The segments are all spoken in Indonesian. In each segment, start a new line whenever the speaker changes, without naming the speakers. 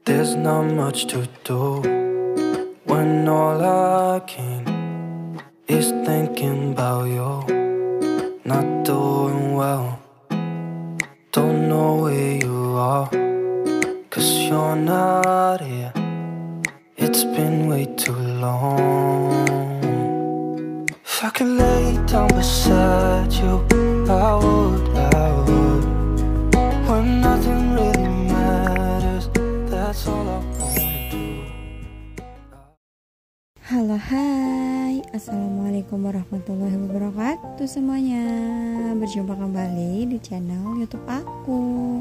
There's not much to do when all I can is thinking about you. Not doing well, don't know where you are, 'cause you're not here. It's been way too long. If I could lay down beside you, I would. When nothing really matters, that's all I wanna do.
Halo, hai, assalamualaikum warahmatullahi wabarakatuh semuanya. Berjumpa kembali di channel YouTube aku,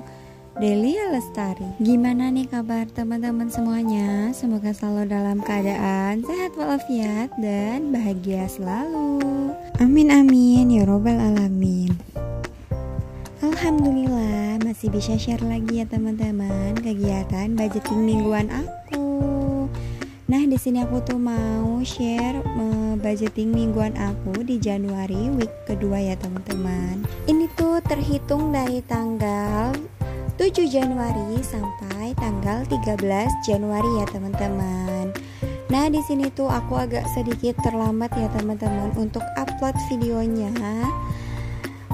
Delia Lestari. Gimana nih kabar teman-teman semuanya? Semoga selalu dalam keadaan sehat walafiat dan bahagia selalu. Amin amin ya robbal alamin. Alhamdulillah masih bisa share lagi ya teman-teman kegiatan budgeting mingguan aku. Nah, di sini aku tuh mau share budgeting mingguan aku di Januari week kedua ya teman-teman. Ini tuh terhitung dari tanggal 7 Januari sampai tanggal 13 Januari ya teman-teman. Nah, di sini tuh aku agak sedikit terlambat ya teman-teman untuk upload videonya.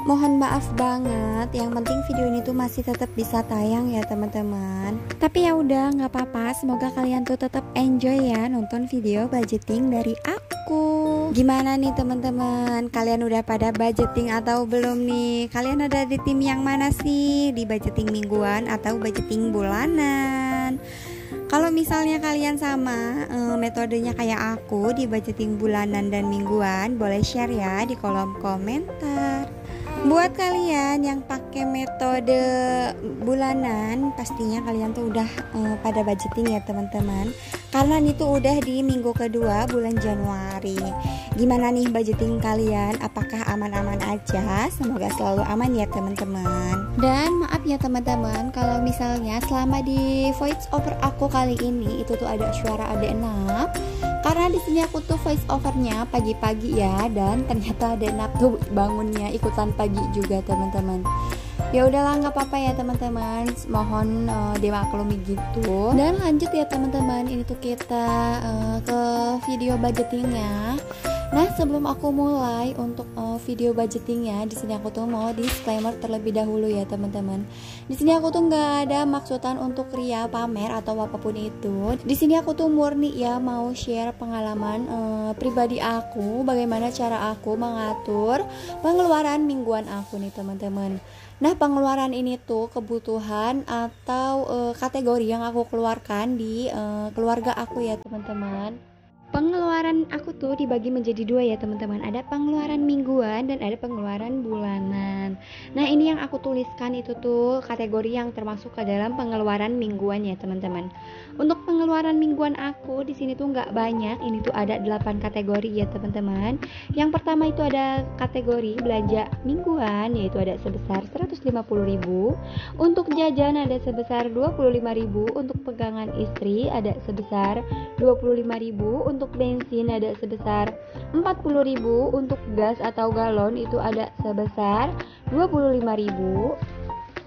Mohon maaf banget, yang penting video ini tuh masih tetap bisa tayang ya teman-teman. Tapi ya udah nggak apa-apa, semoga kalian tuh tetap enjoy ya nonton video budgeting dari aku. Gimana nih teman-teman, kalian udah pada budgeting atau belum nih? Kalian ada di tim yang mana sih? Di budgeting mingguan atau budgeting bulanan? Kalau misalnya kalian sama metodenya kayak aku di budgeting bulanan dan mingguan, boleh share ya di kolom komentar. Buat kalian yang pakai metode bulanan, pastinya kalian tuh udah pada budgeting ya teman-teman. Karena ini tuh udah di minggu kedua bulan Januari. Gimana nih budgeting kalian? Apakah aman-aman aja? Semoga selalu aman ya teman-teman. Dan maaf ya teman-teman, kalau misalnya selama di voice over aku kali ini itu tuh ada suara adik enap. Karena di sini aku tuh voice overnya pagi-pagi ya, dan ternyata ada enak tuh bangunnya ikutan pagi juga teman-teman. Ya udahlah nggak apa-apa ya teman-teman, mohon dimaklumi gitu. Dan lanjut ya teman-teman, ini tuh kita ke video budgetingnya. Nah, sebelum aku mulai untuk video budgetingnya, di sini aku tuh mau disclaimer terlebih dahulu ya teman-teman. Di sini aku tuh nggak ada maksudan untuk ria pamer atau apapun itu. Di sini aku tuh murni ya mau share pengalaman pribadi aku, bagaimana cara aku mengatur pengeluaran mingguan aku nih teman-teman. Nah, pengeluaran ini tuh kebutuhan atau kategori yang aku keluarkan di keluarga aku ya teman-teman. Pengeluaran aku tuh dibagi menjadi dua ya teman-teman. Ada pengeluaran mingguan dan ada pengeluaran bulanan. Nah, ini yang aku tuliskan itu tuh kategori yang termasuk ke dalam pengeluaran mingguan ya teman-teman. Untuk pengeluaran mingguan aku di sini tuh nggak banyak. Ini tuh ada 8 kategori ya teman-teman. Yang pertama itu ada kategori belanja mingguan, yaitu ada sebesar 150.000. Untuk jajan ada sebesar 25.000. Untuk pegangan istri ada sebesar 25.000. Untuk bensin ada sebesar 40.000, untuk gas atau galon itu ada sebesar 25.000,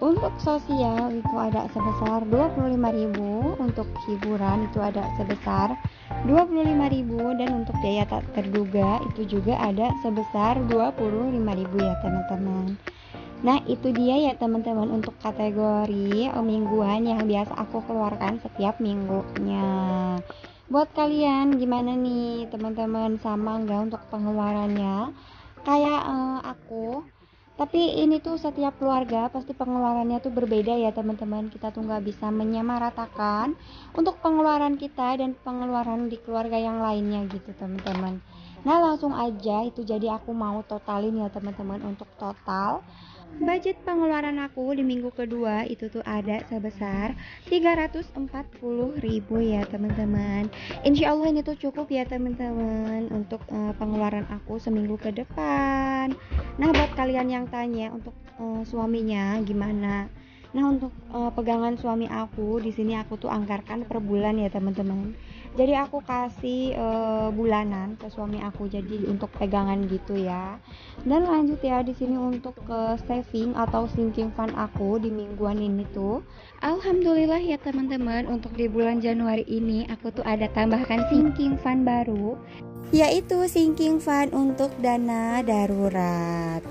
untuk sosial itu ada sebesar 25.000, untuk hiburan itu ada sebesar 25.000, dan untuk biaya tak terduga itu juga ada sebesar 25.000 ya teman-teman. Nah, itu dia ya teman-teman untuk kategori mingguan yang biasa aku keluarkan setiap minggunya. Buat kalian gimana nih teman-teman, sama enggak untuk pengeluarannya kayak aku? Tapi ini tuh setiap keluarga pasti pengeluarannya tuh berbeda ya teman-teman. Kita tuh nggak bisa menyamaratakan untuk pengeluaran kita dan pengeluaran di keluarga yang lainnya gitu teman-teman. Nah, langsung aja itu jadi aku mau totalin ya teman-teman. Untuk total budget pengeluaran aku di minggu kedua itu tuh ada sebesar 340.000 ya teman-teman. Insya Allah ini tuh cukup ya teman-teman untuk pengeluaran aku seminggu ke depan. Nah, buat kalian yang tanya untuk suaminya gimana, Nah, untuk pegangan suami aku di sini aku tuh anggarkan per bulan ya teman-teman. Jadi aku kasih bulanan ke suami aku jadi untuk pegangan gitu ya. Dan lanjut ya di sini untuk saving atau sinking fund aku di mingguan ini tuh. Alhamdulillah ya teman-teman, untuk di bulan Januari ini aku tuh ada tambahkan sinking fund baru, yaitu sinking fund untuk dana darurat.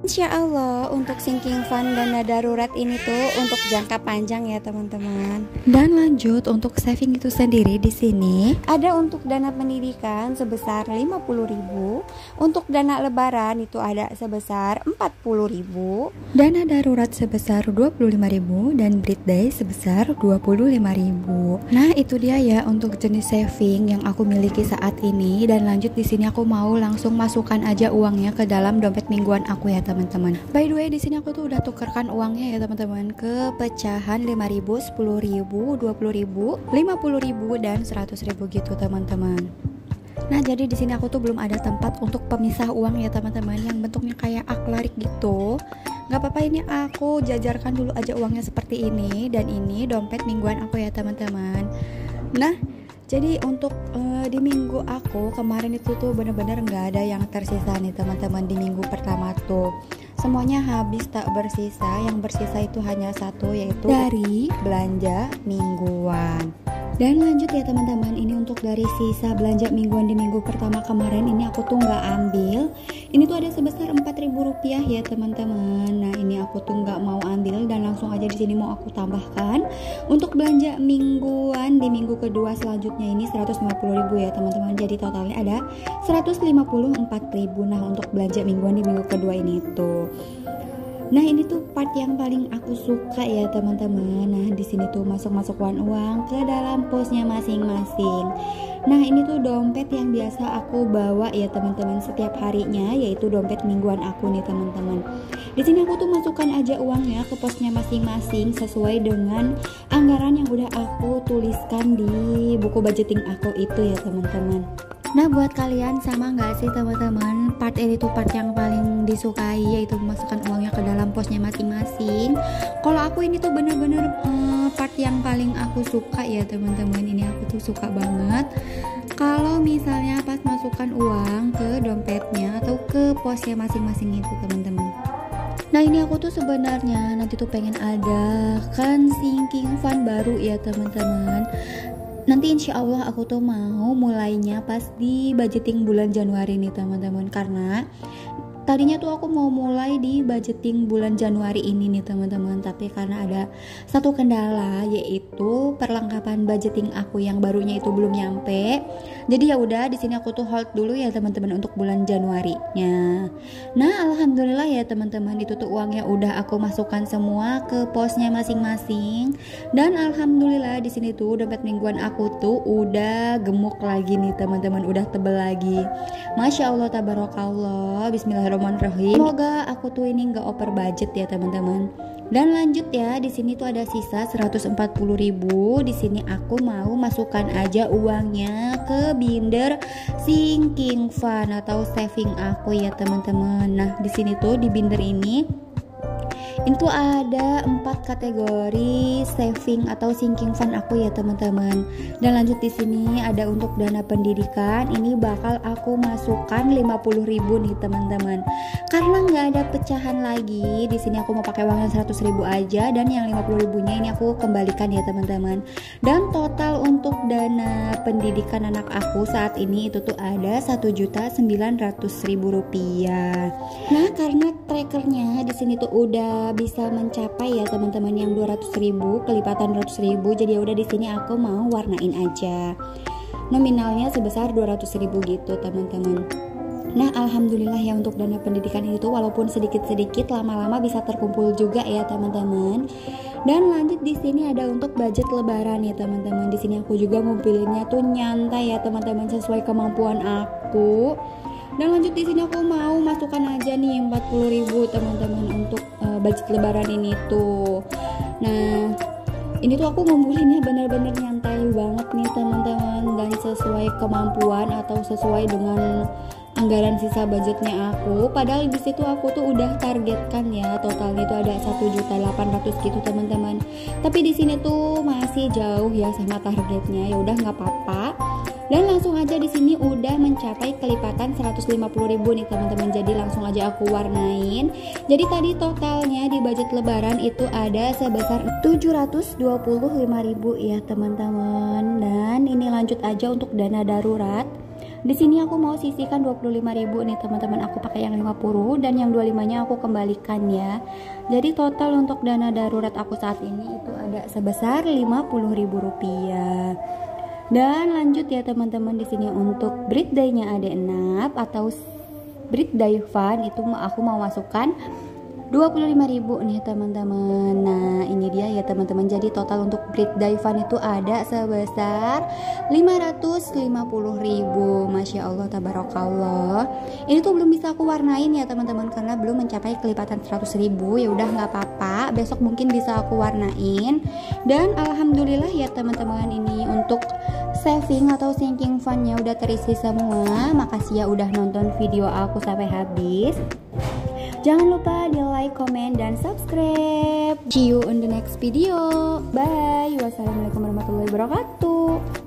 Insya Allah untuk sinking fund dana darurat ini tuh untuk jangka panjang ya teman-teman. Dan lanjut untuk saving itu sendiri di sini ada untuk dana pendidikan sebesar 50.000, untuk dana lebaran itu ada sebesar 40.000, dana darurat sebesar 25.000 dan birthday sebesar 25.000. Nah, itu dia ya untuk jenis saving yang aku miliki saat ini. Dan lanjut di sini aku mau langsung masukkan aja uangnya ke dalam dompet mingguan aku ya teman-teman. By the way di sini aku tuh udah tukerkan uangnya ya teman-teman ke pecahan 5.000, 10.000, 20.000, 50.000 dan 100.000 gitu teman-teman. Nah, jadi di sini aku tuh belum ada tempat untuk pemisah uang ya teman-teman yang bentuknya kayak aklarik gitu. Gak apa-apa, ini aku jajarkan dulu aja uangnya seperti ini. Dan ini dompet mingguan aku ya teman-teman. Nah, jadi untuk di minggu aku kemarin itu tuh bener-bener gak ada yang tersisa nih teman-teman. Di minggu pertama tuh semuanya habis tak bersisa. Yang bersisa itu hanya satu, yaitu dari belanja mingguan. Dan lanjut ya teman-teman, ini untuk dari sisa belanja mingguan di minggu pertama kemarin ini aku tuh nggak ambil. Ini tuh ada sebesar 4.000 rupiah ya teman-teman. Nah, ini aku tuh nggak mau ambil dan langsung aja di sini mau aku tambahkan untuk belanja mingguan di minggu kedua selanjutnya ini 150.000 ya teman-teman. Jadi totalnya ada 154.000. Nah, untuk belanja mingguan di minggu kedua ini tuh. Nah, ini tuh part yang paling aku suka ya teman-teman. Nah, di sini tuh masukkan uang ke dalam posnya masing-masing. Nah, ini tuh dompet yang biasa aku bawa ya teman-teman setiap harinya, yaitu dompet mingguan aku nih teman-teman. Di sini aku tuh masukkan aja uangnya ke posnya masing-masing sesuai dengan anggaran yang udah aku tuliskan di buku budgeting aku itu ya teman-teman. Nah, buat kalian sama nggak sih teman-teman, part ini tuh part yang paling disukai, yaitu memasukkan uangnya ke dalam posnya masing-masing. Kalau aku ini tuh bener-bener part yang paling aku suka ya teman-teman. Ini aku tuh suka banget kalau misalnya pas masukkan uang ke dompetnya atau ke posnya masing-masing itu teman-teman. Nah, ini aku tuh sebenarnya nanti tuh pengen ada kan sinking fund baru ya teman-teman. Nanti insya Allah aku tuh mau mulainya pas di budgeting bulan Januari nih teman-teman. Karena tadinya tuh aku mau mulai di budgeting bulan Januari ini nih teman-teman, tapi karena ada satu kendala, yaitu perlengkapan budgeting aku yang barunya itu belum nyampe. Jadi ya udah di sini aku tuh hold dulu ya teman-teman untuk bulan Januarinya. Nah, alhamdulillah ya teman-teman, itu tuh uangnya udah aku masukkan semua ke posnya masing-masing. Dan alhamdulillah di sini tuh dompet mingguan aku tuh udah gemuk lagi nih teman-teman, udah tebel lagi. Masya Allah tabarakallah, bismillahirrahmanirrahim. Semoga aku tuh ini nggak over budget ya teman-teman. Dan lanjut ya, di sini tuh ada sisa 140.000. Di sini aku mau masukkan aja uangnya ke binder sinking fund atau saving aku ya teman-teman. Nah, di sini tuh di binder ini itu ada 4 kategori saving atau sinking fund aku ya teman-teman. Dan lanjut di sini ada untuk dana pendidikan, ini bakal aku masukkan 50.000 nih teman-teman. Karena nggak ada pecahan lagi, di sini aku mau pakai uang yang 100.000 aja, dan yang 50.000-nya ini aku kembalikan ya teman-teman. Dan total untuk dana pendidikan anak aku saat ini itu tuh ada 1.900.000 rupiah. Nah, karena trackernya di sini tuh udah bisa mencapai ya teman-teman yang 200.000, kelipatan 200.000. Jadi ya udah di sini aku mau warnain aja. Nominalnya sebesar 200.000 gitu teman-teman. Nah, alhamdulillah ya untuk dana pendidikan itu walaupun sedikit-sedikit lama-lama bisa terkumpul juga ya teman-teman. Dan lanjut di sini ada untuk budget lebaran ya teman-teman. Di sini aku juga ngumpulinnya tuh nyantai ya teman-teman, sesuai kemampuan aku. Dan lanjut di sini aku mau masukkan aja nih 40.000 teman-teman untuk budget lebaran ini tuh. Nah, ini tuh aku ngumpulinnya bener-bener nyantai banget nih teman-teman, dan sesuai kemampuan atau sesuai dengan anggaran sisa budgetnya aku. Padahal di situ aku tuh udah targetkan ya, totalnya itu ada 1.800.000 gitu teman-teman. Tapi di sini tuh masih jauh ya sama targetnya. Ya udah nggak apa-apa. Dan langsung aja di sini udah mencapai kelipatan 150.000 nih teman-teman. Jadi langsung aja aku warnain. Jadi tadi totalnya di budget lebaran itu ada sebesar 725.000 ya teman-teman. Dan ini lanjut aja untuk dana darurat. Di sini aku mau sisihkan 25.000 nih teman-teman. Aku pakai yang 50 dan yang 25-nya aku kembalikan ya. Jadi total untuk dana darurat aku saat ini itu ada sebesar Rp50.000. Dan lanjut ya teman-teman, di sini untuk birthday-nya Adek Nap atau birthday fund itu aku mau masukkan 25.000 nih teman-teman. Nah ini dia ya teman-teman. Jadi total untuk birthday fund itu ada sebesar 550.000. Masya Allah tabarakallah. Ini tuh belum bisa aku warnain ya teman-teman karena belum mencapai kelipatan 100.000. Ya udah nggak apa-apa, besok mungkin bisa aku warnain. Dan alhamdulillah ya teman-teman, ini untuk saving atau sinking fundnya udah terisi semua. Makasih ya udah nonton video aku sampai habis. Jangan lupa di like, comment, dan subscribe. See you on the next video. Bye. Wassalamualaikum warahmatullahi wabarakatuh.